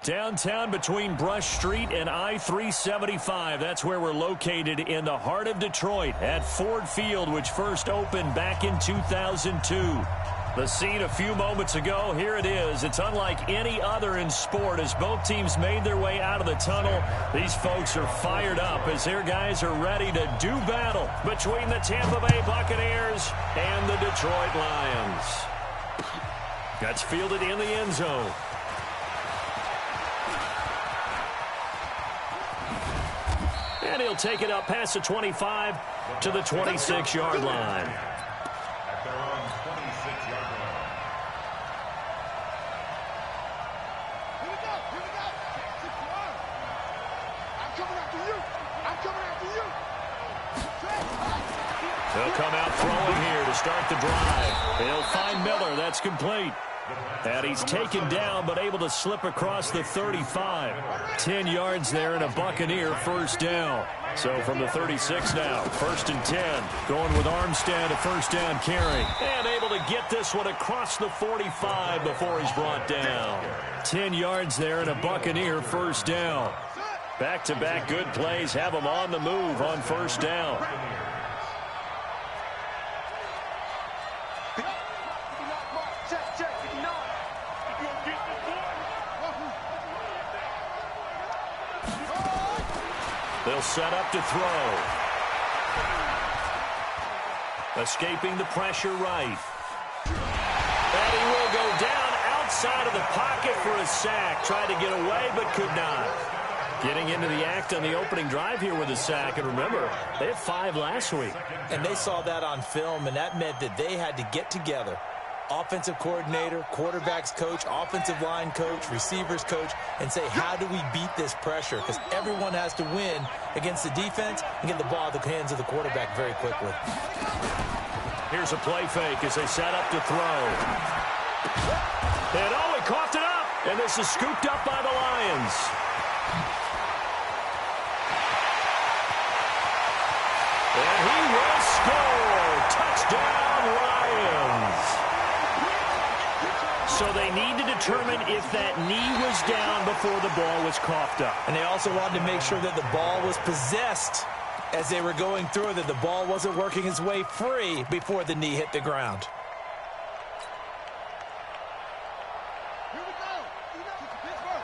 Downtown between Brush Street and I-375. That's where we're located in the heart of Detroit at Ford Field, which first opened back in 2002. The scene a few moments ago, here it is. It's unlike any other in sport as both teams made their way out of the tunnel. These folks are fired up as their guys are ready to do battle between the Tampa Bay Buccaneers and the Detroit Lions. That's fielded in the end zone. And he'll take it up past the 25 to the 26-yard line. At their own 26-yard line. Here we go. Here we go. I'm coming after you. I'm coming after you. They'll come out throwing here to start the drive. They'll find Miller. That's complete. And he's taken down but able to slip across the 35. 10 yards there and a Buccaneer first down. So from the 36 now, 1st and 10. Going with Armstead, a first down carry. And able to get this one across the 45 before he's brought down. 10 yards there and a Buccaneer first down. Back-to-back good plays have them on the move on first down. They'll set up to throw. Escaping the pressure right. And he will go down outside of the pocket for a sack. Tried to get away but could not. Getting into the act on the opening drive here with a sack. And remember, they had 5 last week. And they saw that on film, and that meant that they had to get together. Offensive coordinator, quarterbacks coach, offensive line coach, receivers coach, and say, how do we beat this pressure? Because everyone has to win against the defense and get the ball at the hands of the quarterback very quickly. Here's a play fake as they set up to throw. And oh, he coughed it up. And this is scooped up by the Lions. And he will score. Touchdown, Lions. So they need to determine if that knee was down before the ball was coughed up. And they also wanted to make sure that the ball was possessed as they were going through, that the ball wasn't working its way free before the knee hit the ground. Here we go. Pittsburgh.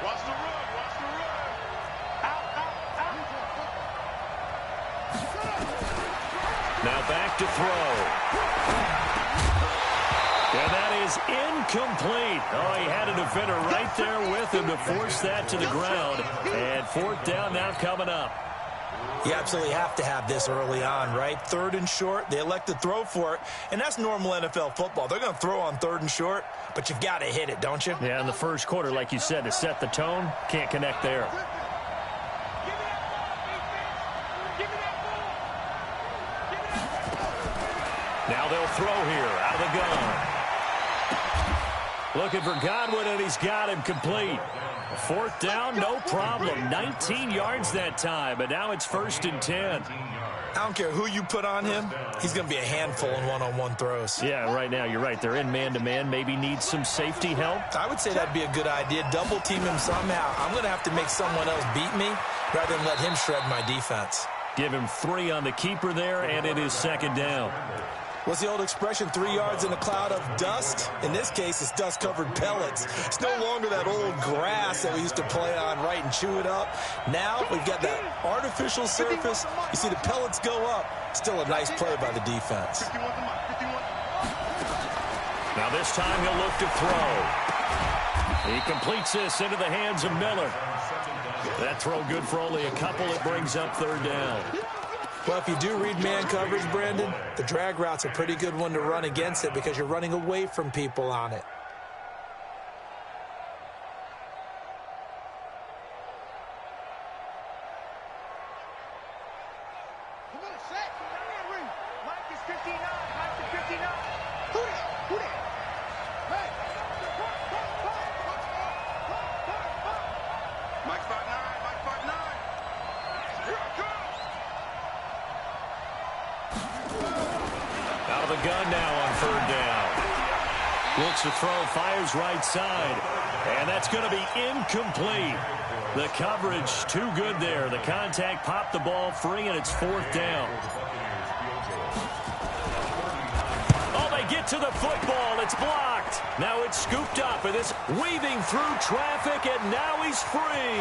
Watch the run. Watch the run. Now back to throw. And that is incomplete. Oh, he had a defender right there with him to force that to the ground. And 4th down now coming up. You absolutely have to have this early on, right? 3rd and short, they elect to throw for it. And that's normal NFL football. They're going to throw on 3rd and short, but you've got to hit it, don't you? Yeah, in the first quarter, like you said, to set the tone, can't connect there. Now they'll throw here out of the gun. Looking for Godwin, and he's got him complete. 4th down, no problem. 19 yards that time, but now it's 1st and 10. I don't care who you put on him. He's going to be a handful in one-on-one throws. Yeah, right now, you're right. They're in man-to-man. Maybe need some safety help. I would say that'd be a good idea. Double team him somehow. I'm going to have to make someone else beat me rather than let him shred my defense. Give him 3 on the keeper there, and it is 2nd down. What's the old expression, 3 yards in a cloud of dust? In this case, it's dust-covered pellets. It's no longer that old grass that we used to play on, right, and chew it up. Now we've got that artificial surface. You see the pellets go up. Still a nice play by the defense. Now this time he'll look to throw. He completes this into the hands of Miller. That throw good for only a couple. It brings up 3rd down. Well, if you do read man coverage, Brandon, the drag route's a pretty good one to run against it because you're running away from people on it. Gun now on 3rd down. Looks to throw, fires right side. And that's going to be incomplete. The coverage too good there. The contact popped the ball free, and it's 4th down. Oh, they get to the football. It's blocked. Now it's scooped up, and it's weaving through traffic, and now he's free.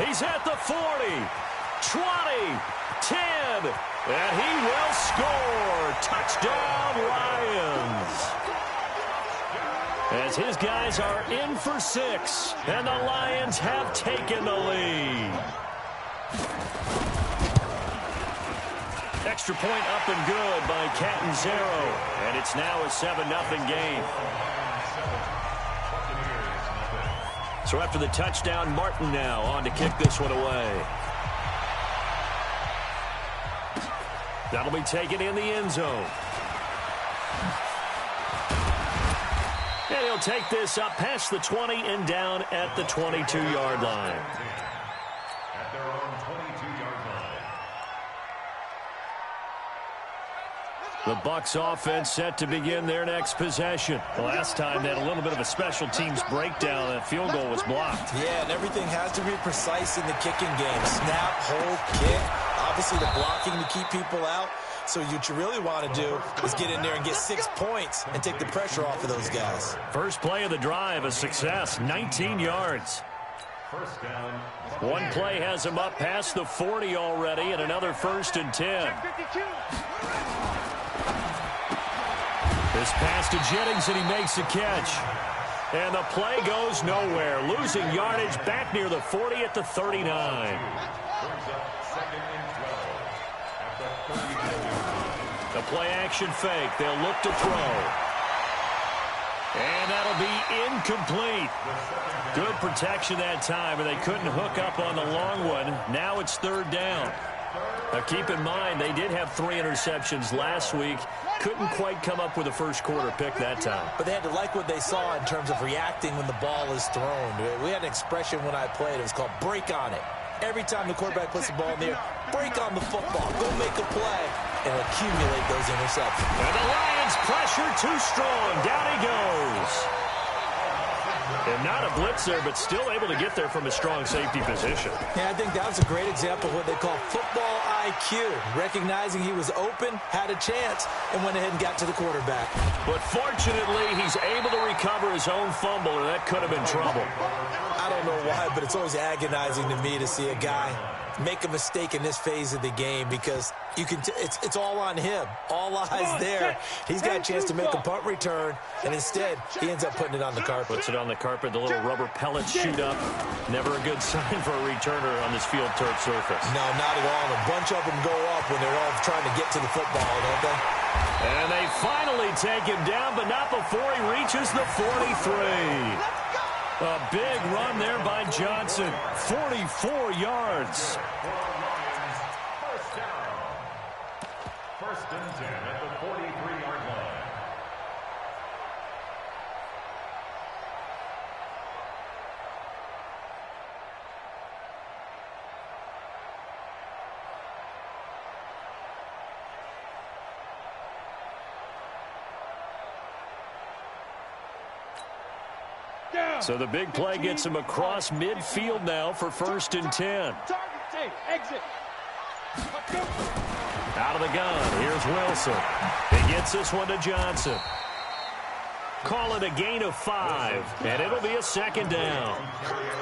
He's at the 40, 20, 10, and he will score. Touchdown, Lions. As his guys are in for 6, and the Lions have taken the lead. Extra point up and good by Catanzaro, and it's now a 7-0 game. So after the touchdown, Martin now on to kick this one away. That'll be taken in the end zone. And he'll take this up past the 20 and down at the 22-yard line. At their own 22-yard line. The Bucs offense set to begin their next possession. The last time they had a little bit of a special teams breakdown. That field goal was blocked. Yeah, and everything has to be precise in the kicking game. Snap, hold, kick. Obviously the blocking to keep people out. So what you really want to do is get in there and get 6 points and take the pressure off of those guys. First play of the drive, a success, 19 yards. First down. One play has him up past the 40 already, and another 1st and 10. This pass to Jennings, and he makes the catch. And the play goes nowhere, losing yardage back near the 40 at the 39. Brings up 2nd and 12 at the 39. The play-action fake. They'll look to throw. And that'll be incomplete. Good protection that time, and they couldn't hook up on the long one. Now it's 3rd down. Now keep in mind, they did have 3 interceptions last week. Couldn't quite come up with a first quarter pick that time. But they had to like what they saw in terms of reacting when the ball is thrown. We had an expression when I played. It was called break on it. Every time the quarterback puts the ball in the air, break on the football. Go make a play and accumulate those interceptions. And the Lions pressure too strong. Down he goes. And not a blitzer, but still able to get there from a strong safety position. Yeah, I think that was a great example of what they call football IQ. Recognizing he was open, had a chance, and went ahead and got to the quarterback. But fortunately, he's able to recover his own fumble, or that could have been trouble. I don't know why, but it's always agonizing to me to see a guy make a mistake in this phase of the game, because you can it's all on him. All eyes there. He's got a chance to make a punt return, and instead he ends up putting it on the carpet. Puts it on the carpet. The little rubber pellets shoot up. Never a good sign for a returner on this field turf surface. No, not at all. And a bunch of them go up when they're all trying to get to the football, don't they? And they finally take him down, but not before he reaches the 43. A big run there by Johnson. 44 yards. First down. 1st and 10 at the 43-yard line. So the big play gets him across midfield now for 1st and 10. Exit. Out of the gun, here's Wilson. He gets this one to Johnson. Call it a gain of 5, and it'll be a 2nd down.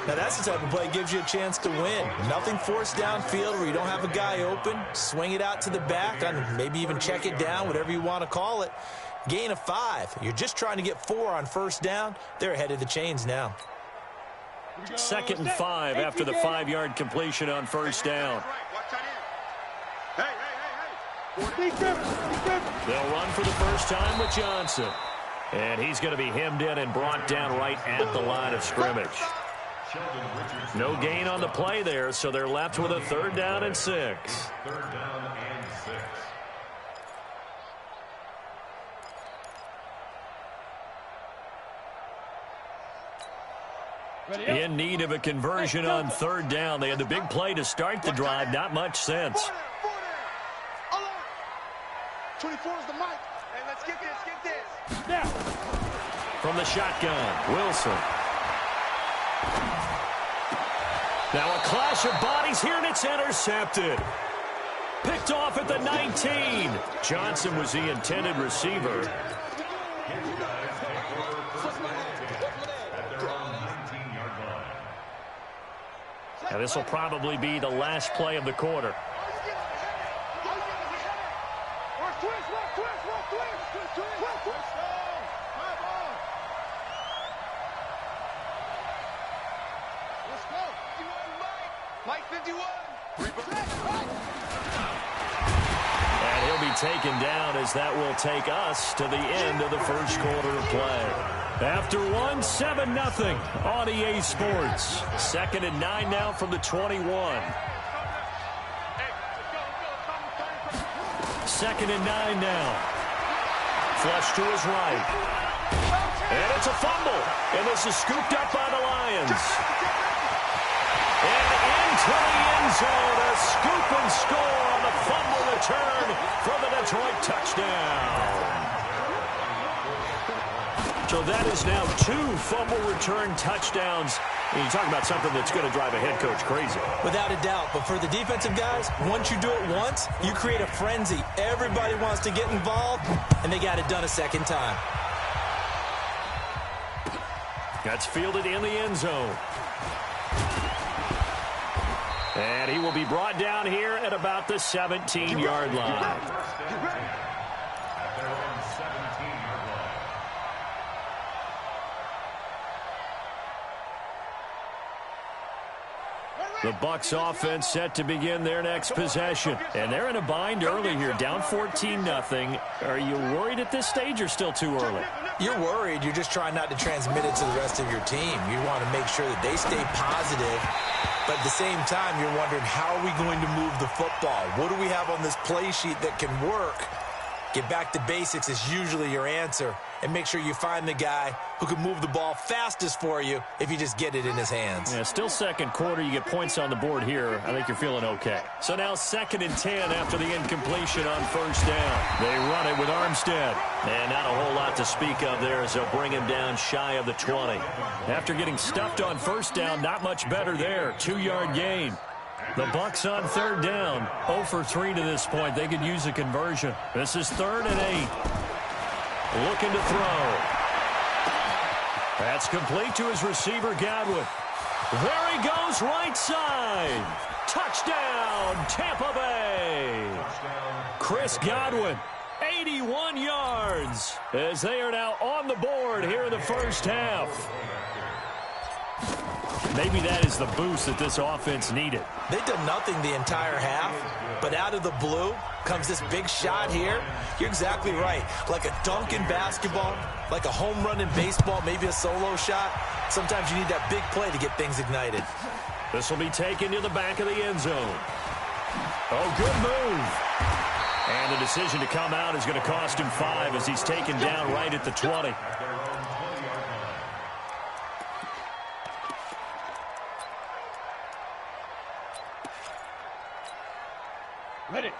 Now that's the type of play that gives you a chance to win. Nothing forced downfield where you don't have a guy open. Swing it out to the back, and maybe even check it down, whatever you want to call it. Gain of 5. You're just trying to get 4 on 1st down. They're ahead of the chains now. 2nd and 5 after the 5-yard completion on 1st down. They'll run for the first time with Johnson. And he's going to be hemmed in and brought down right at the line of scrimmage. No gain on the play there, so they're left with a 3rd down and 6. 3rd down and 6. In need of a conversion on 3rd down. They had the big play to start the drive. Not much sense. 24 is the mic. Hey, let's get this. From the shotgun, Wilson. Now a clash of bodies here, and it's intercepted. Picked off at the 19. Johnson was the intended receiver. Now this will probably be the last play of the quarter. Mike 51. And he'll be taken down as that will take us to the end of the first quarter of play. After one, 7-0 on EA Sports. 2nd and 9 now from the 21. 2nd and 9 now. Flush to his right. And it's a fumble. And this is scooped up by the Lions. And into the end zone, a scoop and score on the fumble return for the Detroit touchdown. So that is now 2 fumble return touchdowns. And you talk about something that's going to drive a head coach crazy. Without a doubt. But for the defensive guys, once you do it once, you create a frenzy. Everybody wants to get involved, and they got it done a second time. That's fielded in the end zone. And he will be brought down here at about the 17-yard line. The Bucs offense set to begin their next possession. And they're in a bind early here, down 14-0. Are you worried at this stage or still too early? You're worried. You're just trying not to transmit it to the rest of your team. You want to make sure that they stay positive. But at the same time, you're wondering, how are we going to move the football? What do we have on this play sheet that can work? Get back to basics is usually your answer. And make sure you find the guy who can move the ball fastest for you if you just get it in his hands. Yeah, still second quarter. You get points on the board here. I think you're feeling okay. So now 2nd and 10 after the incompletion on first down. They run it with Armstead. And not a whole lot to speak of there as they'll bring him down shy of the 20. After getting stuffed on first down, not much better there. 2-yard gain. The Bucs on 3rd down. 0 for 3 to this point. They could use a conversion. This is 3rd and 8. Looking to throw. That's complete to his receiver, Godwin. There he goes, right side. Touchdown, Tampa Bay. Chris Godwin, 81 yards, as they are now on the board here in the first half. Maybe that is the boost that this offense needed. They've done nothing the entire half, but out of the blue comes this big shot here. You're exactly right. Like a dunk in basketball, like a home run in baseball, maybe a solo shot. Sometimes you need that big play to get things ignited. This will be taken to the back of the end zone. Oh, good move. And the decision to come out is going to cost him 5 as he's taken down right at the 20.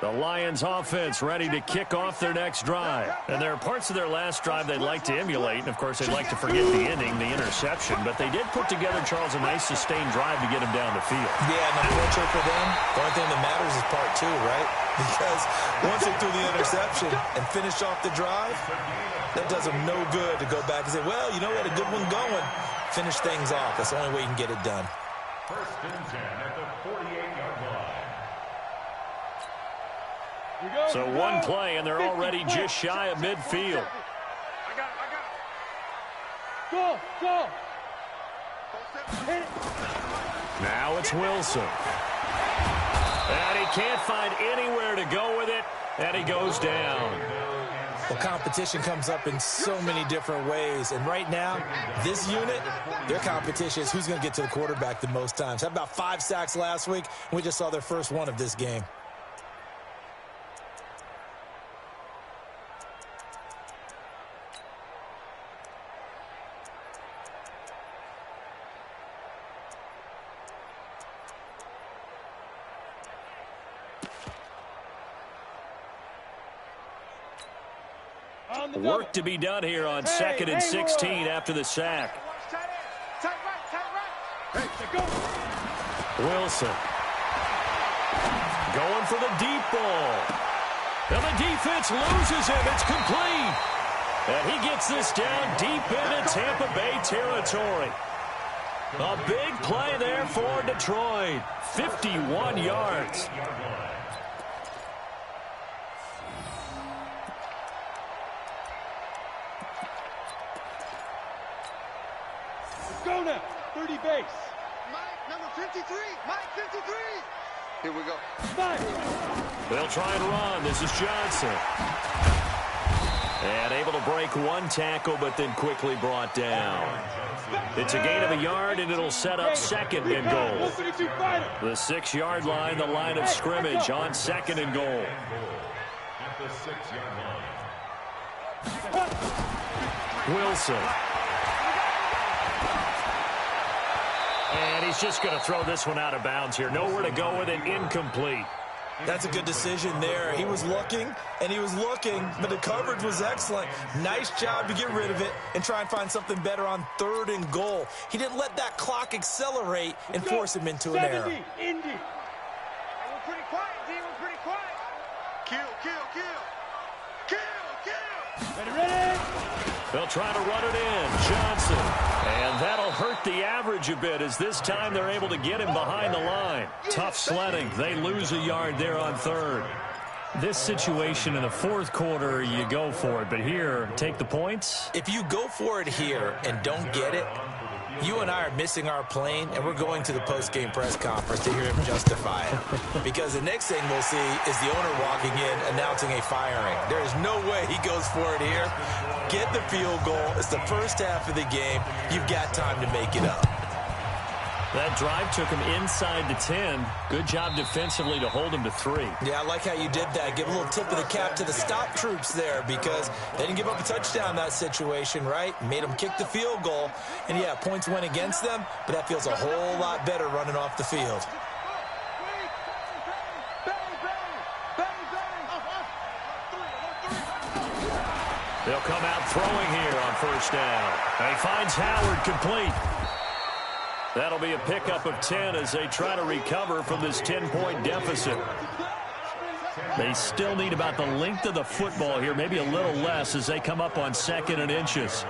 The Lions offense ready to kick off their next drive. And there are parts of their last drive they'd like to emulate. And, of course, they'd like to forget the ending, the interception. But they did put together, Charles, a nice sustained drive to get him down the field. Yeah, and unfortunately for them, the only thing that matters is part 2, right? Because once they threw the interception and finished off the drive, that does them no good to go back and say, well, you know, we had a good one going. Finish things off. That's the only way you can get it done. 1st and 10 at the 48-yard line. So one play, and they're already just shy of midfield. I got it. Go. Hit it. Now it's Wilson. And he can't find anywhere to go with it, and he goes down. Well, competition comes up in so many different ways. And right now, this unit, their competition is who's going to get to the quarterback the most times. Had about 5 sacks last week, and we just saw their first one of this game. Work to be done here on 2nd and 16 after the sack. Tight right. Wilson. Going for the deep ball. And the defense loses him. It's complete. And he gets this down deep into Tampa Bay territory. A big play there for Detroit. 51 yards. Let's go now. 30 base. Mike, number 53. Mike, 53. Here we go. Mike. They'll try and run. This is Johnson. And able to break one tackle, but then quickly brought down. It's a gain of a yard, and it'll set up second and goal. The 6-yard line, the line of scrimmage on second and goal. At the 6-yard line. Wilson. And he's just going to throw this one out of bounds here. Nowhere to go with it. Incomplete. That's a good decision there. He was looking, and he was looking, but the coverage was excellent. Nice job to get rid of it and try and find something better on 3rd and goal. He didn't let that clock accelerate and force him into an error. Indy. We're pretty quiet, D. We're pretty quiet. Kill. Ready. They'll try to run it in. Johnson. And that'll hurt the average a bit as this time they're able to get him behind the line. Tough sledding. They lose a yard there on 3rd. This situation in the 4th quarter, you go for it. But here, take the points. If you go for it here and don't get it, you and I are missing our plane, and we're going to the post-game press conference to hear him justify it. Because the next thing we'll see is the owner walking in announcing a firing. There is no way he goes for it here. Get the field goal. It's the first half of the game. You've got time to make it up. That drive took him inside the 10. Good job defensively to hold him to 3. Yeah, I like how you did that. Give a little tip of the cap to the stop troops there because they didn't give up a touchdown in that situation, right? Made them kick the field goal. And, yeah, points went against them, but that feels a whole lot better running off the field. They'll come out throwing here on 1st down. And he finds Howard complete. That'll be a pickup of 10 as they try to recover from this 10-point deficit. They still need about the length of the football here, maybe a little less as they come up on 2nd and inches.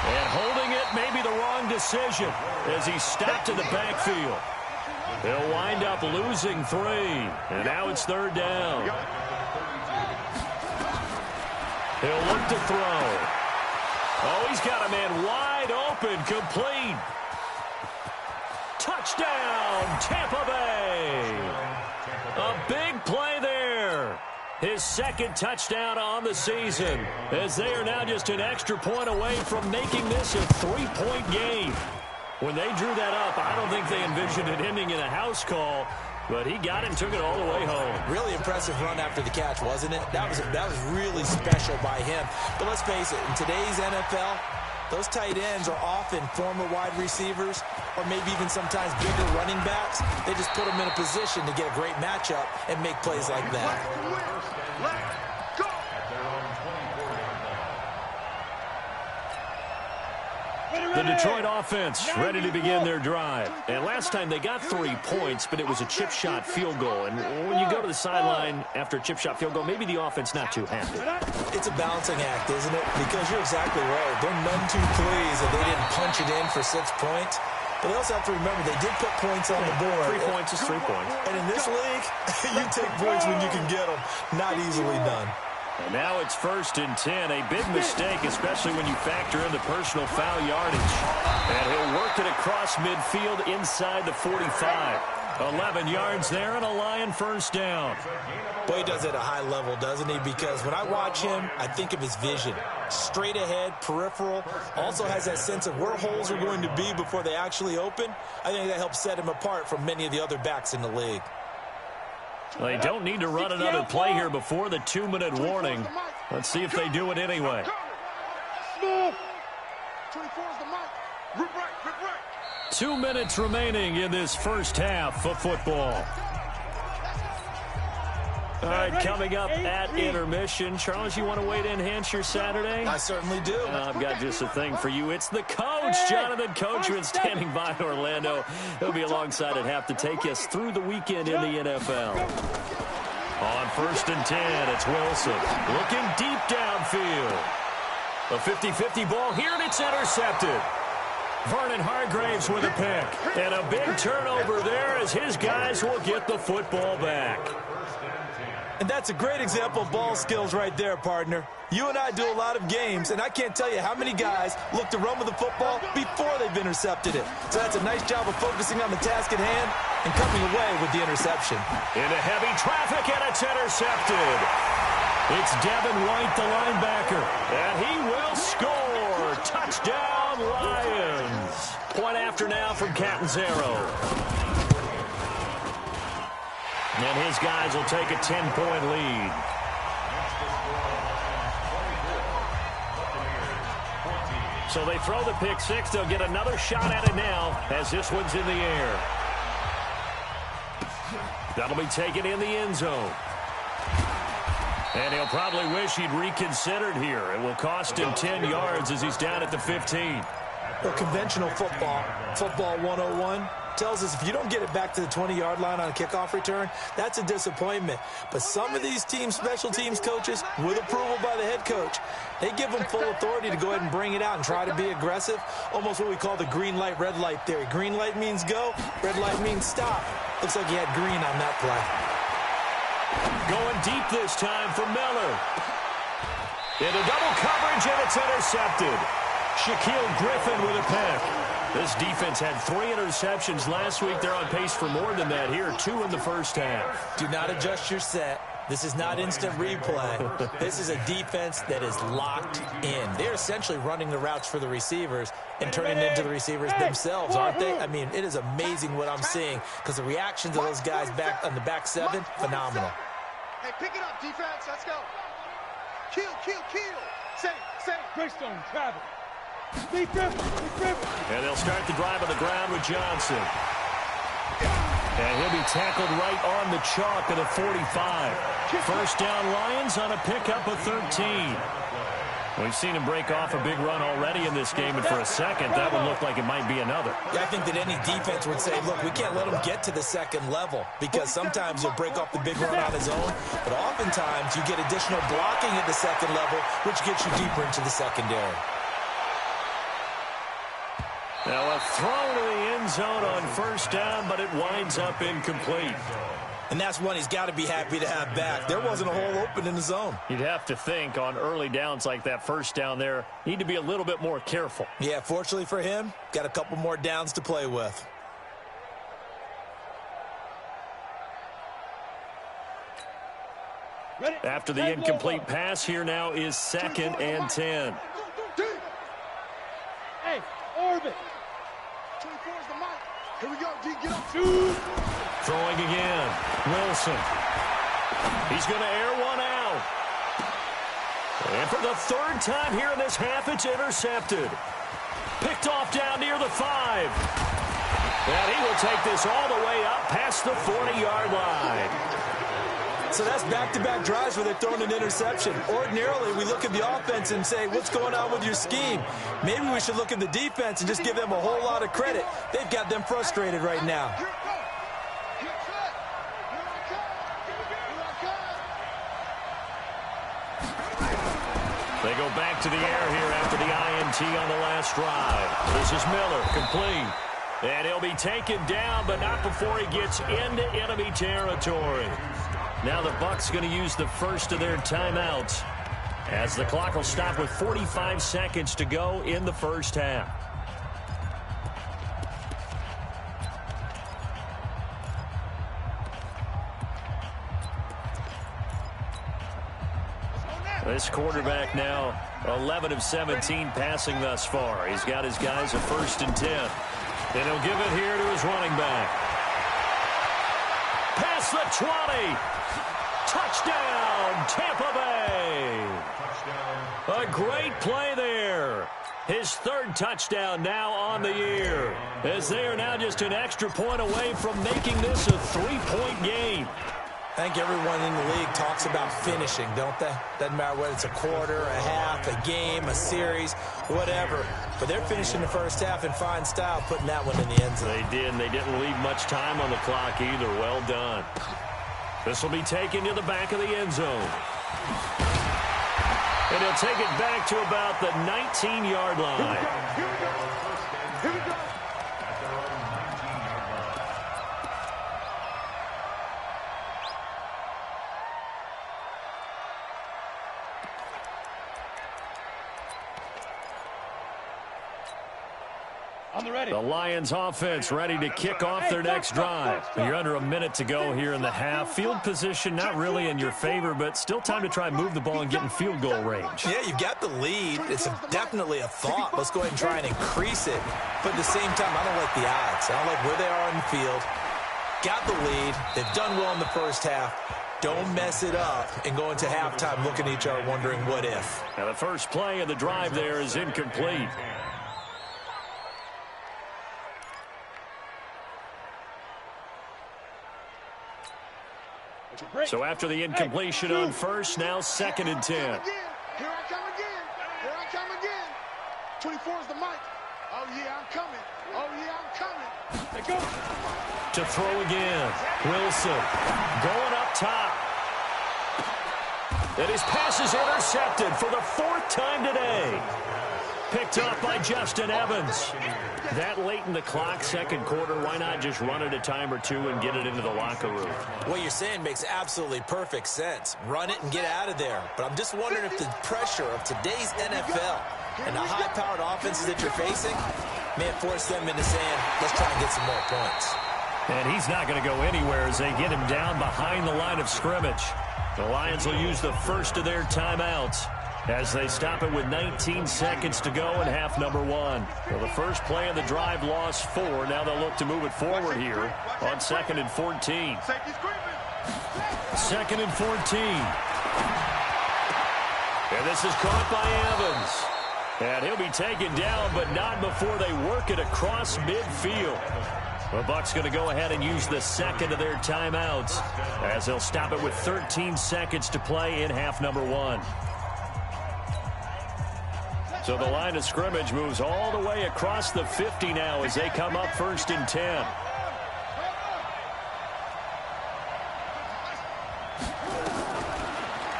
And holding it may be the wrong decision as he stopped in the backfield. They'll wind up losing 3, and now it's 3rd down. He'll look to throw. Oh, he's got a man wide open, complete. Touchdown, Tampa Bay. A big play there. His 2nd touchdown on the season as they are now just an extra point away from making this a 3-point game. When they drew that up, I don't think they envisioned it ending in a house call. But he got it and took it all the way home. Really impressive run after the catch, wasn't it? That was really special by him. But let's face it, in today's NFL, those tight ends are often former wide receivers or maybe even sometimes bigger running backs. They just put them in a position to get a great matchup and make plays like that. The Detroit offense ready to begin their drive. And last time they got 3 points, but it was a chip shot field goal. And when you go to the sideline after a chip shot field goal, maybe the offense not too happy. It's a balancing act, isn't it? Because you're exactly right. They're none too pleased that they didn't punch it in for 6 points. But they also have to remember they did put points on the board. 3 points is 3 points. And in this league, you take points when you can get them. Not easily done. And now it's 1st and 10. A big mistake, especially when you factor in the personal foul yardage. And he'll work it across midfield inside the 45. 11 yards there and a Lion 1st down. Boy, he does it at a high level, doesn't he? Because when I watch him, I think of his vision. Straight ahead, peripheral. Also has that sense of where holes are going to be before they actually open. I think that helps set him apart from many of the other backs in the league. Well, they don't need to run another play here before the 2-minute warning. Let's see if they do it anyway. 2 minutes remaining in this 1st half of football. All right, coming up at intermission. Charles, you want to wait to enhance your Saturday? I certainly do. I've got just a thing for you. It's the coach, Jonathan Coachman, standing by in Orlando. He'll be alongside at half to take us through the weekend in the NFL. On 1st and 10, it's Wilson looking deep downfield. A 50-50 ball here, and it's intercepted. Vernon Hargraves with a pick. And a big turnover there as his guys will get the football back. And that's a great example of ball skills right there, partner. You and I do a lot of games, and I can't tell you how many guys look to run with the football before they've intercepted it. So that's a nice job of focusing on the task at hand and coming away with the interception. Into heavy traffic, and it's intercepted. It's Devin White, the linebacker, and he will score. Touchdown, Lions. Point after now from Catanzaro. And his guys will take a 10-point lead. So they throw the pick six. They'll get another shot at it now as this one's in the air. That'll be taken in the end zone. And he'll probably wish he'd reconsidered here. It will cost him 10 yards as he's down at the 15. Well, conventional football 101, tells us if you don't get it back to the 20-yard line on a kickoff return, that's a disappointment. But some of these team special teams coaches, with approval by the head coach, they give them full authority to go ahead and bring it out and try to be aggressive, almost what we call the green light, red light theory. Green light means go, red light means stop. Looks like he had green on that play. Going deep this time for Miller. Into double coverage, and it's intercepted. Shaquille Griffin with a pick. This defense had 3 interceptions last week. They're on pace for more than that here, 2 in the first half. Do not adjust your set. This is not instant replay. This is a defense that is locked in. They're essentially running the routes for the receivers and turning it into the receivers themselves, aren't they? I mean, it is amazing what I'm seeing because the reactions of those guys back on the back seven, phenomenal. Hey, pick it up, defense. Let's go. Kill. Same. Greystone, travel. Deep river. And they'll start the drive on the ground with Johnson. And he'll be tackled right on the chalk at a 45. First down, Lions on a pickup of 13. We've seen him break off a big run already in this game, and for a second, that would look like it might be another. Yeah, I think that any defense would say, look, we can't let him get to the second level because sometimes he'll break off the big run on his own, but oftentimes you get additional blocking at the second level, which gets you deeper into the secondary. Now a throw to the end zone on first down, but it winds up incomplete. And that's one he's got to be happy to have back. There wasn't a hole open in the zone. You'd have to think on early downs like that first down there, need to be a little bit more careful. Yeah, fortunately for him, got a couple more downs to play with. After the incomplete pass, here now is 2nd and 10. Hey, orbit. 24 is the mark. Here we go, D. Get up. Throwing again. Wilson. He's going to air one out. And for the 3rd time here in this half, it's intercepted. Picked off down near the 5. And he will take this all the way up past the 40-yard line. So that's back-to-back drives where they're throwing an interception. Ordinarily, we look at the offense and say, what's going on with your scheme? Maybe we should look at the defense and just give them a whole lot of credit. They've got them frustrated right now. They go back to the air here after the INT on the last drive. This is Miller, complete. And he'll be taken down, but not before he gets into enemy territory. Now the Bucs going to use the first of their timeouts as the clock will stop with 45 seconds to go in the first half. This quarterback now 11 of 17 passing thus far. He's got his guys a 1st and 10. And he'll give it here to his running back. Past the 20. Touchdown, Tampa Bay. A great play there. His 3rd touchdown now on the year, as they are now just an extra point away from making this a 3-point game. I think everyone in the league talks about finishing, don't they? Doesn't matter whether it's a quarter, a half, a game, a series, whatever. But they're finishing the first half in fine style, putting that one in the end zone. They did, and they didn't leave much time on the clock either. Well done. This will be taken to the back of the end zone. And he'll take it back to about the 19-yard line. Here we go. Here we go. At their own 19-yard line. On the ready. The Lions offense ready to kick off their next drive. You're under a minute to go here in the half. Field position not really in your favor, but still time to try and move the ball and get in field goal range. Yeah, you've got the lead. It's definitely a thought. Let's go ahead and try and increase it. But at the same time, I don't like the odds. I don't like where they are on the field. Got the lead. They've done well in the first half. Don't mess it up and go into halftime looking at each other wondering what if. Now the first play of the drive there is incomplete. So after the incompletion on first, now 2nd and 10. Here I come again. Here I come again. 24 is the mic. Oh, yeah, I'm coming. Oh, yeah, I'm coming. They go. To throw again. Wilson going up top. And his pass is intercepted for the 4th time today. Picked up by Justin Evans. That late in the clock, second quarter, why not just run it a time or two and get it into the locker room? What you're saying makes absolutely perfect sense. Run it and get out of there. But I'm just wondering if the pressure of today's NFL and the high-powered offenses that you're facing may force them into saying, let's try and get some more points. And he's not going to go anywhere as they get him down behind the line of scrimmage. The Lions will use the first of their timeouts as they stop it with 19 seconds to go in half number 1. Well, the first play of the drive lost 4. Now they'll look to move it forward here on 2nd and 14. 2nd and 14. And this is caught by Evans. And he'll be taken down, but not before they work it across midfield. The Bucs going to go ahead and use the second of their timeouts as they'll stop it with 13 seconds to play in half number 1. So the line of scrimmage moves all the way across the 50 now as they come up 1st and 10.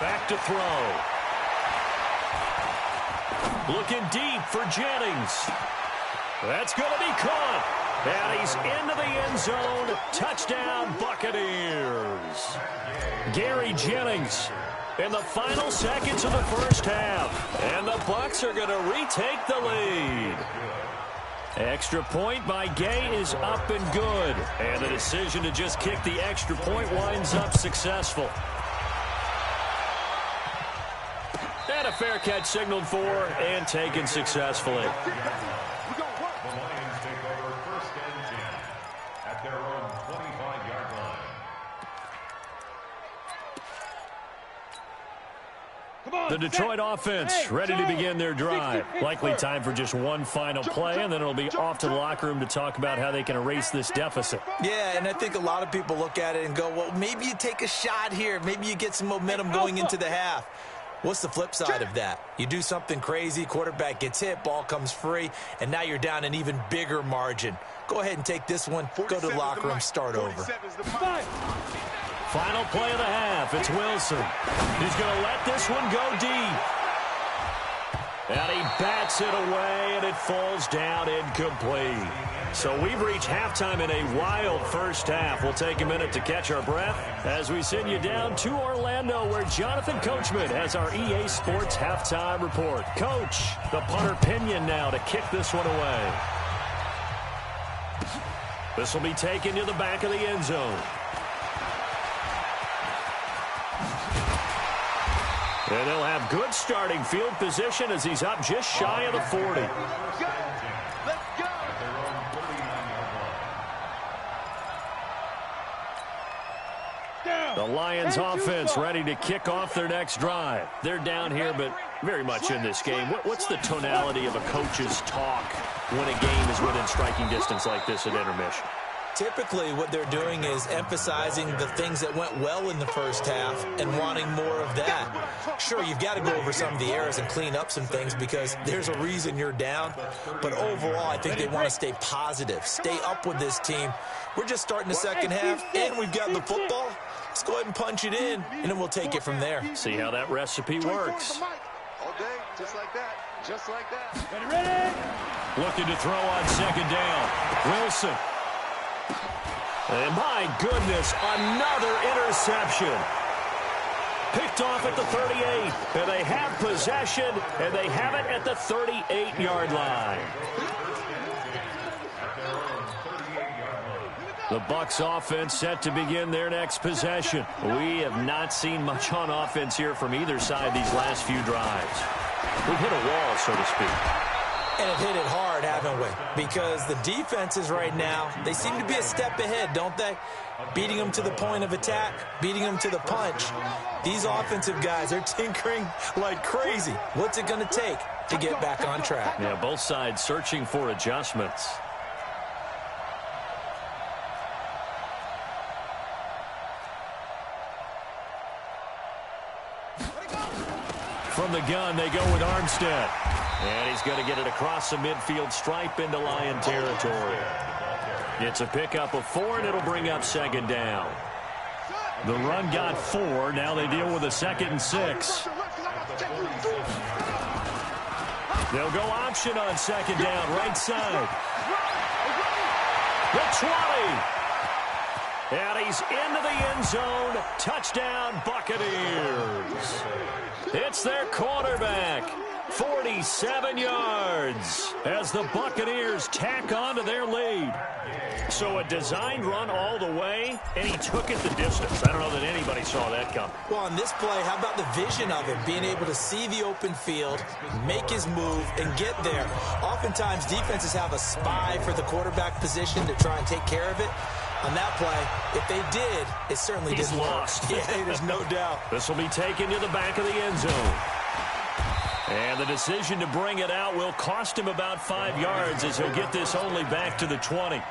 Back to throw. Looking deep for Jennings. That's going to be caught. And he's into the end zone. Touchdown, Buccaneers. Gary Jennings in the final seconds of the first half. And the Bucs are going to retake the lead. Extra point by Gay is up and good. And the decision to just kick the extra point winds up successful. And a fair catch signaled for and taken successfully. The Lions take over 1st and 10 at their own 25-yard line. The Detroit offense ready to begin their drive. Likely time for just one final play, and then it'll be off to the locker room to talk about how they can erase this deficit. Yeah, and I think a lot of people look at it and go, well, maybe you take a shot here. Maybe you get some momentum going into the half. What's the flip side of that? You do something crazy, quarterback gets hit, ball comes free, and now you're down an even bigger margin. Go ahead and take this one, go to the locker room, start over. Final play of the half, it's Wilson. He's going to let this one go deep. And he bats it away, and it falls down incomplete. So we've reached halftime in a wild first half. We'll take a minute to catch our breath as we send you down to Orlando, where Jonathan Coachman has our EA Sports halftime report. Coach, the punter Pinion now to kick this one away. This will be taken to the back of the end zone. And they'll have good starting field position as he's up just shy of the 40. The Lions offense ready to kick off their next drive. They're down here, but very much in this game. What's the tonality of a coach's talk when a game is within striking distance like this at intermission? Typically, what they're doing is emphasizing the things that went well in the first half and wanting more of that. Sure, you've got to go over some of the errors and clean up some things because there's a reason you're down. But overall, I think they want to stay positive, stay up with this team. We're just starting the second half, and we've got the football. Let's go ahead and punch it in, and then we'll take it from there. See how that recipe works. All day, just like that. Just like that. Ready? Looking to throw on second down. Wilson. And my goodness, another interception. Picked off at the 38. And they have possession, and they have it at the 38-yard line. The Bucs offense set to begin their next possession. We have not seen much on offense here from either side these last few drives. We've hit a wall, so to speak. And have hit it hard, haven't we? Because the defenses right now, they seem to be a step ahead, don't they? Beating them to the point of attack, beating them to the punch. These offensive guys are tinkering like crazy. What's it going to take to get back on track? Yeah, both sides searching for adjustments. From the gun, they go with Armstead. And he's going to get it across the midfield stripe into Lion territory. It's a pickup of 4, and it'll bring up second down. The run got 4. Now they deal with a 2nd and 6. They'll go option on second down, right side. The 20. And he's into the end zone. Touchdown, Buccaneers. It's their quarterback. 47 yards as the Buccaneers tack on to their lead. So a designed run all the way, and he took it the distance. I don't know that anybody saw that coming. Well, on this play, how about the vision of him? Being able to see the open field, make his move, and get there. Oftentimes, defenses have a spy for the quarterback position to try and take care of it. On that play, if they did, it certainly didn't lost. Yeah, there's no doubt. This will be taken to the back of the end zone. And the decision to bring it out will cost him about 5 yards as he'll get this only back to the 20.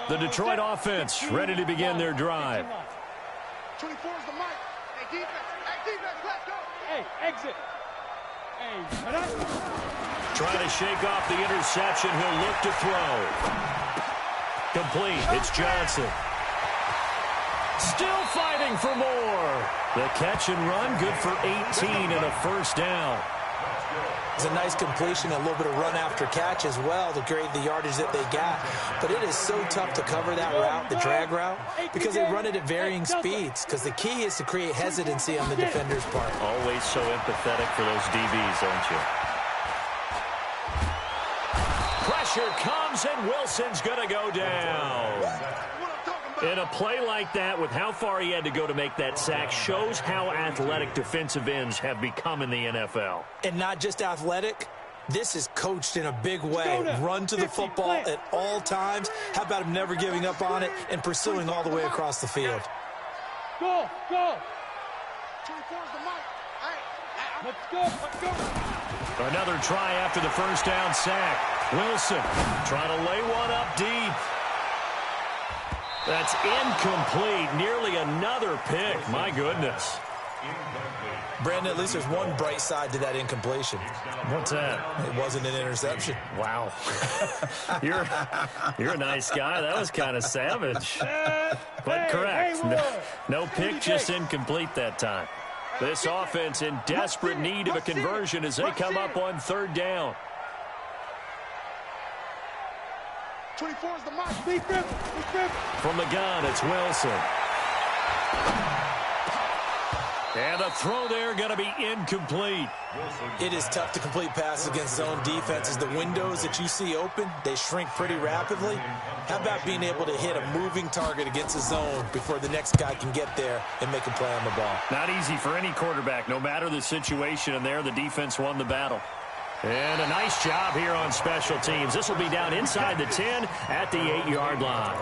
The Detroit offense ready to begin their drive. 24 is the mic. Hey, defense, let's go. Hey, exit. Hey, Trying to shake off the interception. He'll look to throw. Complete. It's Johnson. Still fighting for more. The catch and run, good for 18 and a first down. It's a nice completion, a little bit of run after catch as well to create the yardage that they got. But it is so tough to cover that route, the drag route, because they run it at varying speeds. Because the key is to create hesitancy on the defender's part. Always so empathetic for those DBs, aren't you? Pressure comes, and Wilson's going to go down. In a play like that, with how far he had to go to make that sack, shows how athletic defensive ends have become in the NFL. And not just athletic, this is coached in a big way. Run to the football at all times. How about him never giving up on it and pursuing all the way across the field? Go, go. 24 is the mic. Hey, Let's go. Another try after the first down sack. Wilson trying to lay one up deep. That's incomplete. Nearly another pick. My goodness. Brandon, at least there's one bright side to that incompletion. What's that? It wasn't an interception. Wow. You're a nice guy. That was kind of savage. But correct. No pick, just incomplete that time. This offense in desperate need of a conversion as they come up on third down. 24 is the mic. From the gun, it's Wilson. And a throw there going to be incomplete. It is tough to complete passes against zone defenses. The windows that you see open, they shrink pretty rapidly. How about being able to hit a moving target against a zone before the next guy can get there and make a play on the ball? Not easy for any quarterback, no matter the situation, and there the defense won the battle. And a nice job here on special teams. This will be down inside the 10 at the 8-yard line.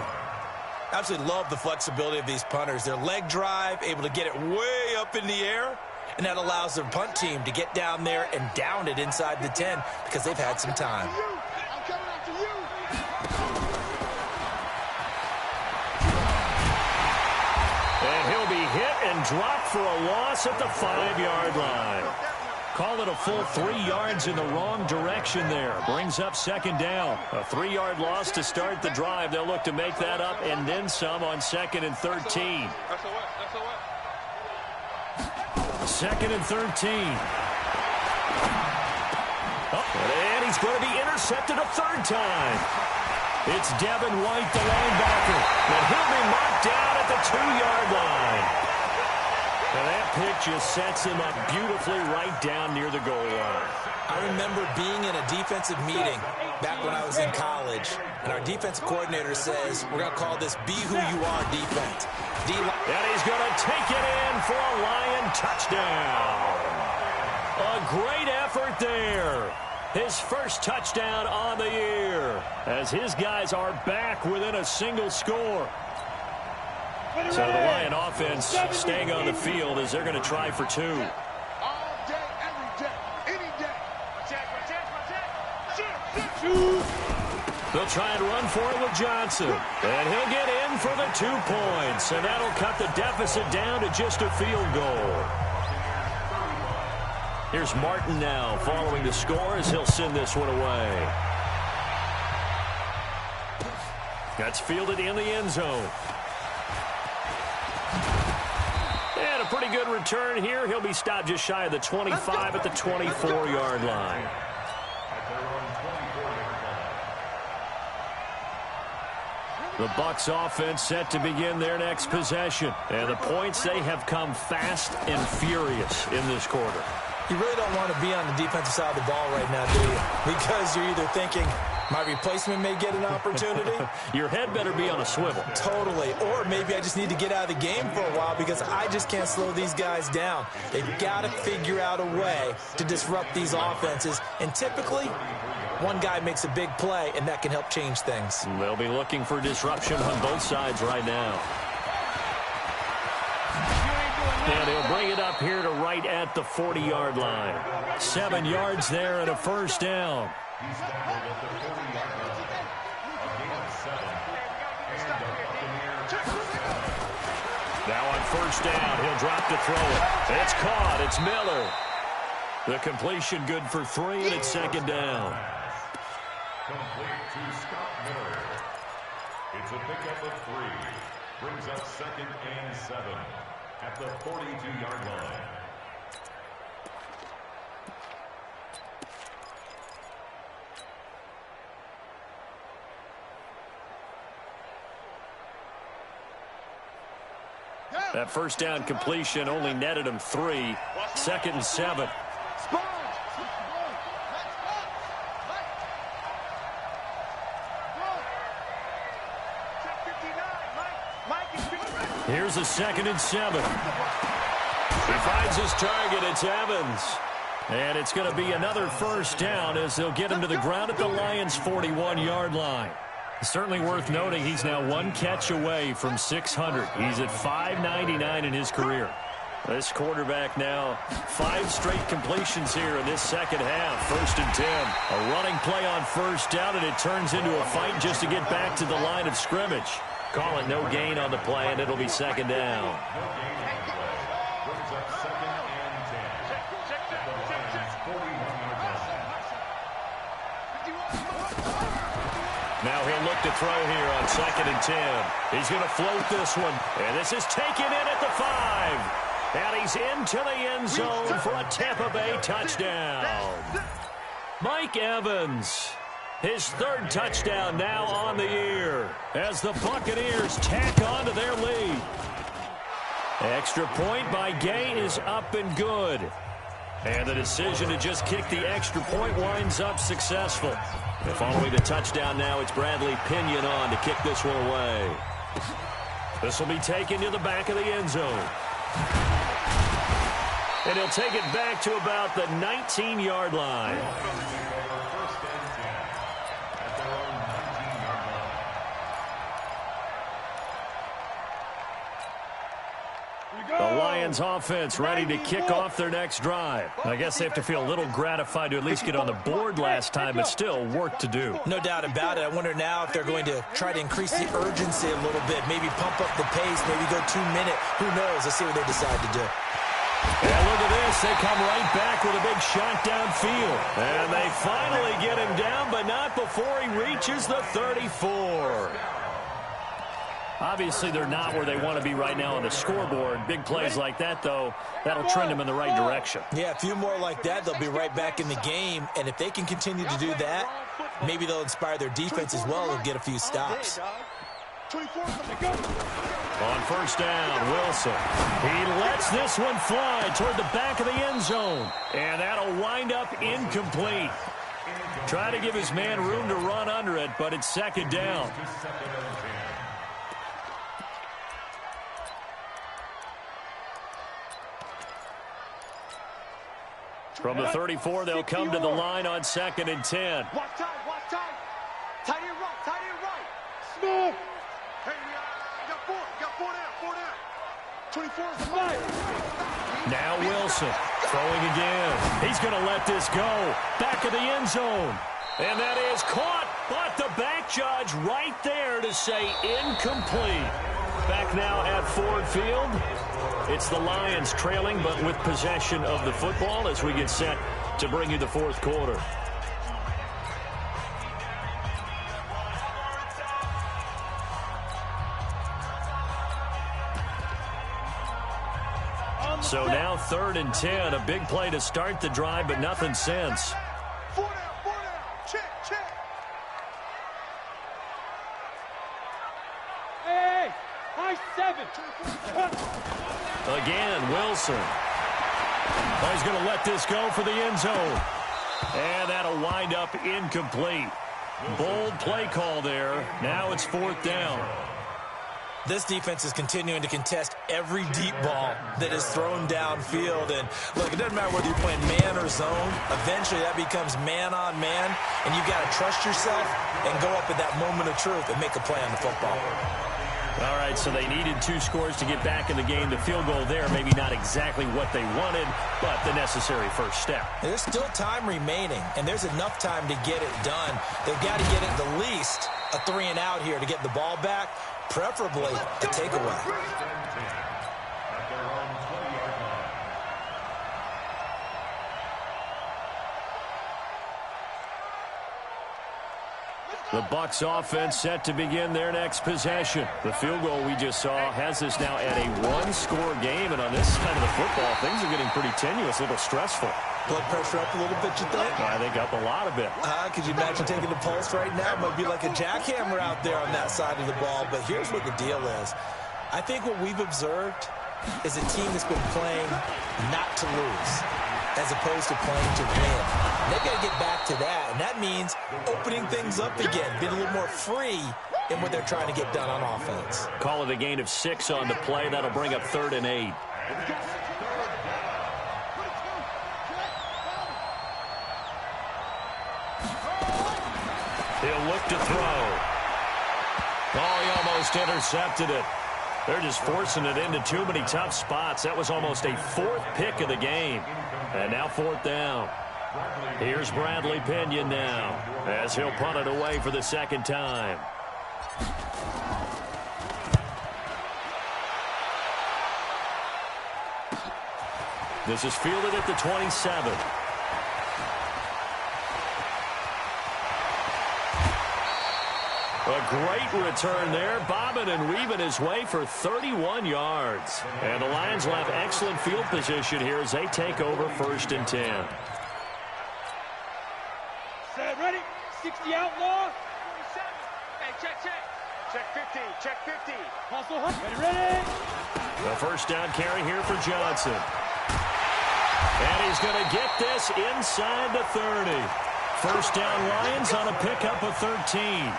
Absolutely love the flexibility of these punters. Their leg drive, able to get it way up in the air and that allows their punt team to get down there and down it inside the 10 because they've had some time. I'm coming after you. And he'll be hit and dropped for a loss at the 5-yard line. Call it a full 3 yards in the wrong direction there. Brings up second down. A 3-yard loss to start the drive. They'll look to make that up and then some on 2nd and 13. Second and 13. And he's going to be intercepted a third time. It's Devin White, the linebacker. And he'll be marked down at the 2-yard line. And that pick just sets him up beautifully right down near the goal line. I remember being in a defensive meeting back when I was in college, and our defensive coordinator says, we're going to call this Be Who You Are defense. And he's going to take it in for a Lion touchdown. A great effort there. His first touchdown on the year as his guys are back within a single score. So the Lion offense staying on the field as they're going to try for 2. All day, every day, any day. They'll try and run for it with Johnson. And he'll get in for the 2 points. And that'll cut the deficit down to just a field goal. Here's Martin now following the score as he'll send this one away. That's fielded in the end zone. And a pretty good return here. He'll be stopped just shy of the 25 at the 24-yard line. The Bucs offense set to begin their next possession. And the points, they have come fast and furious in this quarter. You really don't want to be on the defensive side of the ball right now, do you? Because you're either thinking, my replacement may get an opportunity. Your head better be on a swivel. Totally. Or maybe I just need to get out of the game for a while because I just can't slow these guys down. They've got to figure out a way to disrupt these offenses. And typically, one guy makes a big play, and that can help change things. They'll be looking for disruption on both sides right now. And he'll bring it up here to right at the 40-yard line. 7 yards there and a first down. Now on first down, he'll drop to throw it. It's caught. It's Miller. The completion good for 3, and it's second down. Complete to Scott Miller. It's a pickup of 3. Brings up 2nd and 7 at the 42-yard line. That first down completion only netted him 3. 2nd and 7. Here's a 2nd and 7. He finds his target. It's Evans. And it's going to be another first down as they'll get him to the ground at the Lions' 41-yard line. Certainly worth noting he's now 1 catch away from 600. He's at 599 in his career. This quarterback now 5 straight completions here in this second half. 1st and 10. A running play on first down, and it turns into a fight just to get back to the line of scrimmage. Call it no gain on the play, and it'll be second down. Now he'll look to throw here on 2nd and 10. He's going to float this one. And this is taken in at the 5. And he's into the end zone for a Tampa Bay touchdown. Mike Evans, his 3rd touchdown now on the year as the Buccaneers tack on to their lead. Extra point by Gain is up and good. And the decision to just kick the extra point winds up successful. And following the touchdown now, it's Bradley Pinion on to kick this one away. This will be taken to the back of the end zone. And he'll take it back to about the 19-yard line. The Lions offense ready to kick off their next drive. I guess they have to feel a little gratified to at least get on the board last time, but still work to do. No doubt about it. I wonder now if they're going to try to increase the urgency a little bit, maybe pump up the pace, maybe go 2 minute. Who knows? Let's see what they decide to do. And look at this. They come right back with a big shot downfield. And they finally get him down, but not before he reaches the 34. Obviously, they're not where they want to be right now on the scoreboard. Big plays like that, though, that'll trend them in the right direction. Yeah, a few more like that, they'll be right back in the game. And if they can continue to do that, maybe they'll inspire their defense as well and get a few stops. On first down, Wilson. He lets this one fly toward the back of the end zone. And that'll wind up incomplete. Try to give his man room to run under it, but it's second down. From the 34, they'll come to the line on 2nd and 10. Watch tight, watch tight. Tight end right, tight end right. Smooth. Hey, got four down. 24 is the fire. Now Wilson throwing again. He's going to let this go. Back of the end zone. And that is caught, but the back judge right there to say incomplete. Back now at Ford Field. It's the Lions trailing, but with possession of the football as we get set to bring you the fourth quarter. So now 3rd and 10, a big play to start the drive, but nothing since. Four down. Check. Hey, high 7. Again, Wilson. Oh, he's going to let this go for the end zone. And that'll wind up incomplete. Bold play call there. Now it's 4th down. This defense is continuing to contest every deep ball that is thrown downfield. And, look, it doesn't matter whether you're playing man or zone. Eventually, that becomes man on man. And you've got to trust yourself and go up at that moment of truth and make a play on the football. All right, so they needed 2 scores to get back in the game. The field goal there, maybe not exactly what they wanted, but the necessary first step. There's still time remaining, and there's enough time to get it done. They've got to get at the least a 3-and-out here to get the ball back, preferably a takeaway. The Bucs offense set to begin their next possession. The field goal we just saw has us now at a 1-score game, and on this side of the football, things are getting pretty tenuous, a little stressful. Blood pressure up a little bit, you think? I think up a lot of it. Could you imagine taking the pulse right now? It might be like a jackhammer out there on that side of the ball, but here's what the deal is. I think what we've observed is a team that's been playing not to lose, as opposed to playing to win. And they've got to get back to that, and that means opening things up again, being a little more free in what they're trying to get done on offense. Call it a gain of 6 on the play. That'll bring up 3rd and 8. He'll look to throw. Oh, he almost intercepted it. They're just forcing it into too many tough spots. That was almost a 4th pick of the game. And now 4th down. Here's Bradley Pinion now as he'll punt it away for the 2nd time. This is fielded at the 27. A great return there, bobbing and weaving his way for 31 yards. And the Lions will have excellent field position here as they take over 1st and 10. Set, ready? 60 outlaw. 47. Hey, check. Check 50. Hustle, ready? The first down carry here for Johnson. And he's going to get this inside the 30. First down Lions on a pickup of 13.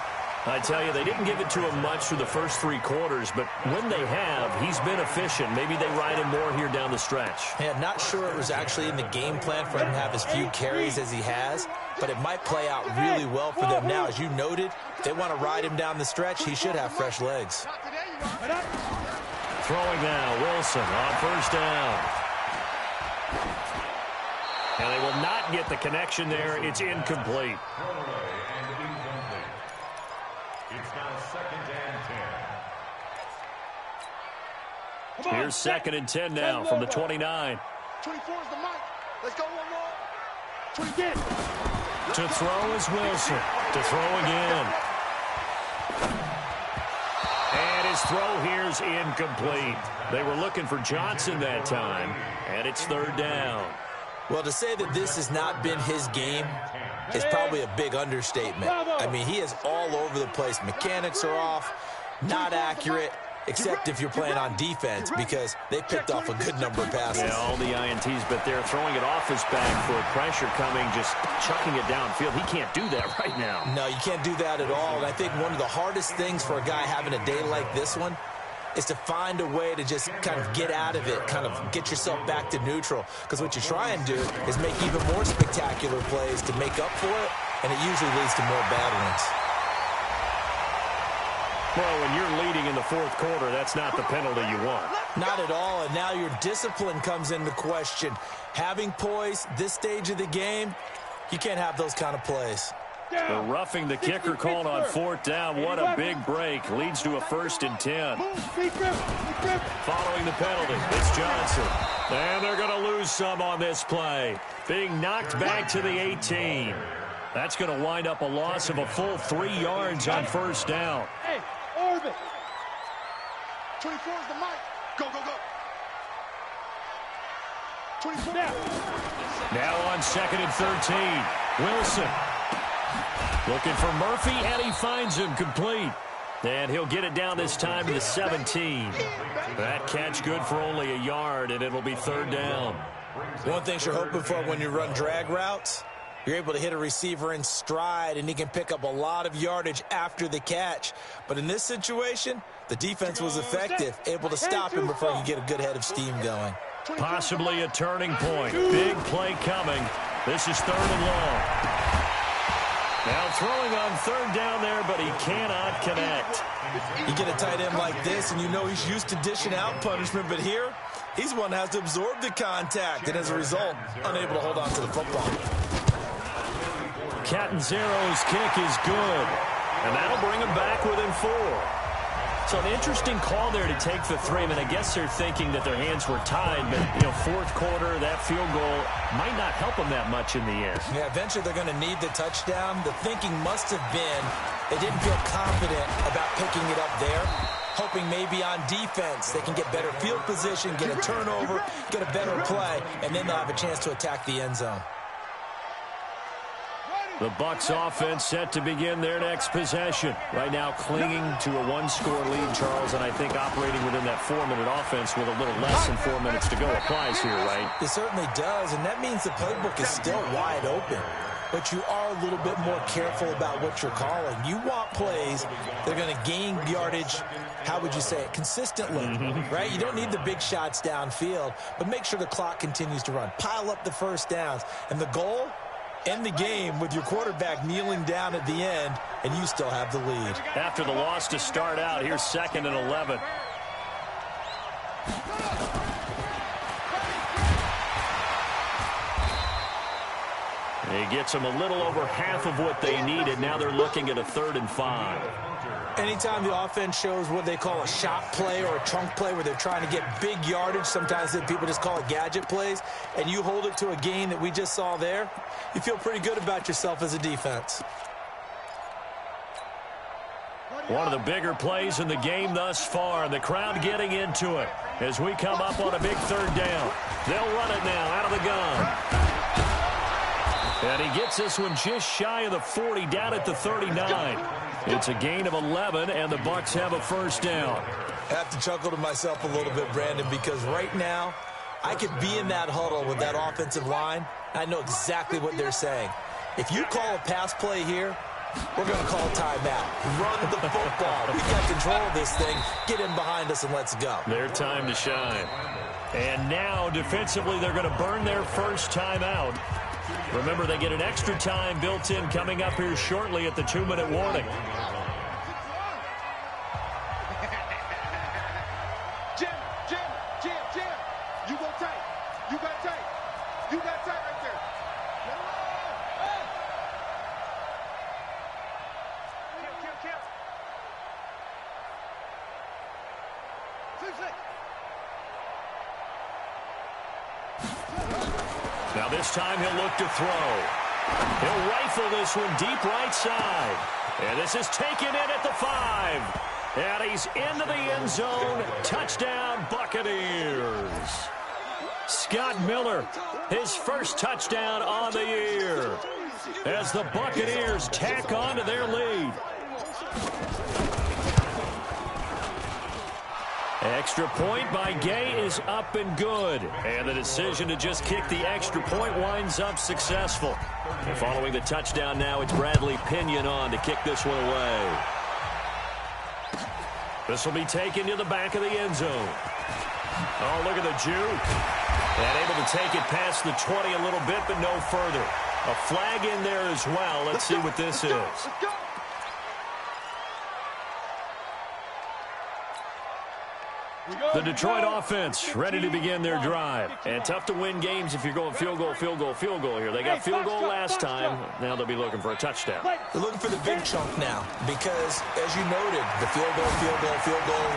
I tell you, they didn't give it to him much through the first 3 quarters, but when they have, he's been efficient. Maybe they ride him more here down the stretch. Yeah, not sure it was actually in the game plan for him to have as few carries as he has, but it might play out really well for them now. As you noted, if they want to ride him down the stretch, he should have fresh legs. Throwing now, Wilson on first down. And they will not get the connection there. It's incomplete. It's now 2nd and 10. Here's 2nd and 10 now from the 29. 24 is the mic. Let's go one more. 20. To throw is Wilson. To throw again. And his throw here's incomplete. They were looking for Johnson that time, and it's 3rd down. Well, to say that this has not been his game is probably a big understatement. I mean, he is all over the place. Mechanics are off, not accurate, except if you're playing on defense, because they picked off a good number of passes. Yeah, all the INTs, but they're throwing it off his back for pressure coming, just chucking it downfield. He can't do that right now. No, you can't do that at all. And I think one of the hardest things for a guy having a day like this one is to find a way to just kind of get out of it, kind of get yourself back to neutral. Because what you try and do is make even more spectacular plays to make up for it, and it usually leads to more bad ones. Well, when you're leading in the 4th quarter, that's not the penalty you want. Not at all, and now your discipline comes into question. Having poise this stage of the game, you can't have those kind of plays. The roughing the kicker called on 4th down. What a big break. Leads to a 1st and 10. Following the penalty, it's Johnson. And they're going to lose some on this play. Being knocked back to the 18. That's going to wind up a loss of a full 3 yards on 1st down. Hey, orbit. 24 is the mic. Go, go, go. 24 now. Now on 2nd and 13. Wilson. Looking for Murphy, and he finds him complete. And he'll get it down this time to the 17. That catch good for only a yard, and it'll be 3rd down. One thing you're hoping for when you run drag routes, you're able to hit a receiver in stride, and he can pick up a lot of yardage after the catch. But in this situation, the defense was effective, able to stop him before he could get a good head of steam going. Possibly a turning point. Big play coming. This is 3rd and long. Now throwing on 3rd down there, but he cannot connect. You get a tight end like this, and you know he's used to dishing out punishment, but here, he's one that has to absorb the contact, and as a result, unable to hold on to the football. Catanzaro's kick is good, and that'll bring him back within 4. So an interesting call there to take the 3. I mean, I guess they're thinking that their hands were tied, but, 4th quarter, that field goal might not help them that much in the end. Yeah, eventually they're going to need the touchdown. The thinking must have been they didn't feel confident about picking it up there, hoping maybe on defense they can get better field position, get a turnover, get a better play, and then they'll have a chance to attack the end zone. The Bucs offense set to begin their next possession. Right now clinging to a 1-score lead, Charles, and I think operating within that 4-minute offense with a little less than 4 minutes to go applies here, right? It certainly does, and that means the playbook is still wide open. But you are a little bit more careful about what you're calling. You want plays that are going to gain yardage, how would you say it, consistently, right? You don't need the big shots downfield, but make sure the clock continues to run. Pile up the 1st downs, and the goal, end the game with your quarterback kneeling down at the end, and you still have the lead. After the loss to start out, here's 2nd and 11. He gets them a little over half of what they needed. Now they're looking at a 3rd and 5. Anytime the offense shows what they call a shot play or a chunk play where they're trying to get big yardage, sometimes people just call it gadget plays, and you hold it to a gain that we just saw there, you feel pretty good about yourself as a defense. One of the bigger plays in the game thus far, and the crowd getting into it as we come up on a big 3rd down. They'll run it now out of the gun. And he gets this one just shy of the 40, down at the 39. It's a gain of 11, and the Bucs have a 1st down. I have to chuckle to myself a little bit, Brandon, because right now I could be in that huddle with that offensive line. I know exactly what they're saying. If you call a pass play here, we're going to call timeout. Run the football. We got control of this thing. Get in behind us and let's go. Their time to shine. And now, defensively, they're going to burn their 1st timeout. Remember, they get an extra time built in coming up here shortly at the 2-minute warning. Jim. You go tight. You got tight. You got tight right there. Get him on. Kill. Now this time he'll look to throw. He'll rifle this one deep right side. And this is taken in at the 5. And he's into the end zone. Touchdown, Buccaneers. Scott Miller, his first touchdown on the year, as the Buccaneers tack on to their lead. Extra point by Gay is up and good. And the decision to just kick the extra point winds up successful. And following the touchdown now, it's Bradley Pinion on to kick this one away. This will be taken to the back of the end zone. Oh, look at the juke. And able to take it past the 20 a little bit, but no further. A flag in there as well. Let's see what this is. The Detroit offense ready to begin their drive. And tough to win games if you're going field goal here. They got field goal last time. Now they'll be looking for a touchdown. They're looking for the big chunk now because, as you noted, the field goal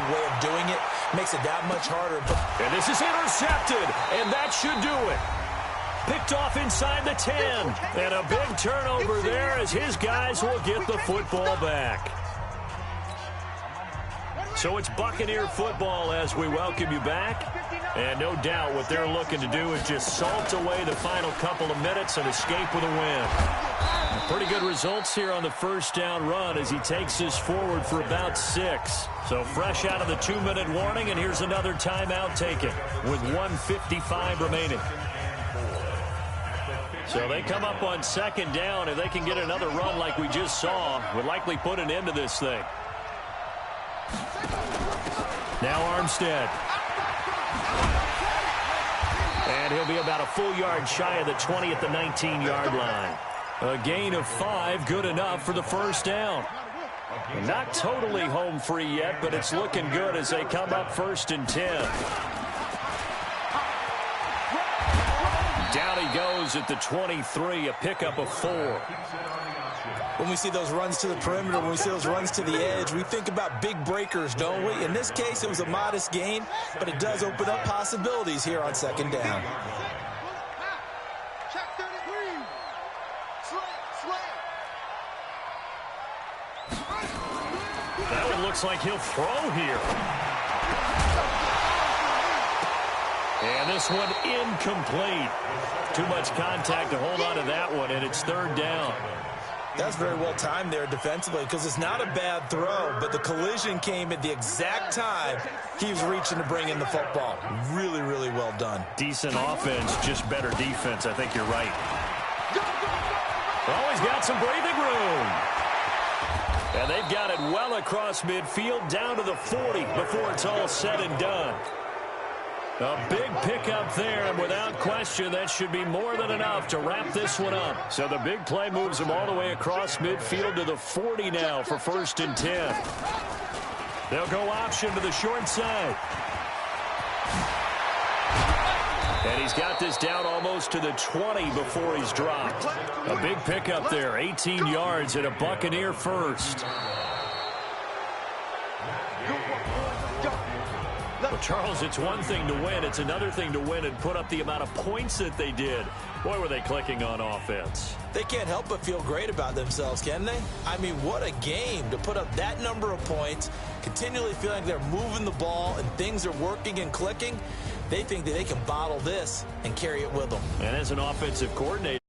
way of doing it makes it that much harder. And this is intercepted, and that should do it. Picked off inside the 10. And a big turnover there as his guys will get the football back. So it's Buccaneer football as we welcome you back. And no doubt what they're looking to do is just salt away the final couple of minutes and escape with a win. Pretty good results here on the first down run as he takes us forward for about 6. So fresh out of the 2-minute warning, and here's another timeout taken with 1:55 remaining. So they come up on second down. If they can get another run like we just saw, would likely put an end to this thing. Now Armstead. And he'll be about a full yard shy of the 20 at the 19-yard line. A gain of 5, good enough for the first down. Not totally home free yet, but it's looking good as they come up 1st and 10. Down he goes at the 23, a pickup of 4. When we see those runs to the perimeter, when we see those runs to the edge, we think about big breakers, don't we? In this case, it was a modest gain, but it does open up possibilities here on second down. That one looks like he'll throw here. And this one incomplete. Too much contact to hold on to that one, and it's 3rd down. That's very well timed there defensively because it's not a bad throw, but the collision came at the exact time he was reaching to bring in the football. Really, really well done. Decent offense, just better defense. I think you're right. Oh, he's got some breathing room. And they've got it well across midfield down to the 40 before it's all said and done. A big pickup there, and without question, that should be more than enough to wrap this one up. So the big play moves them all the way across midfield to the 40 now for 1st and 10. They'll go option to the short side. And he's got this down almost to the 20 before he's dropped. A big pickup there, 18 yards and a Buccaneer first. Well, Charles, it's one thing to win. It's another thing to win and put up the amount of points that they did. Boy, were they clicking on offense. They can't help but feel great about themselves, can they? I mean, what a game to put up that number of points, continually feeling they're moving the ball and things are working and clicking. They think that they can bottle this and carry it with them. And as an offensive coordinator,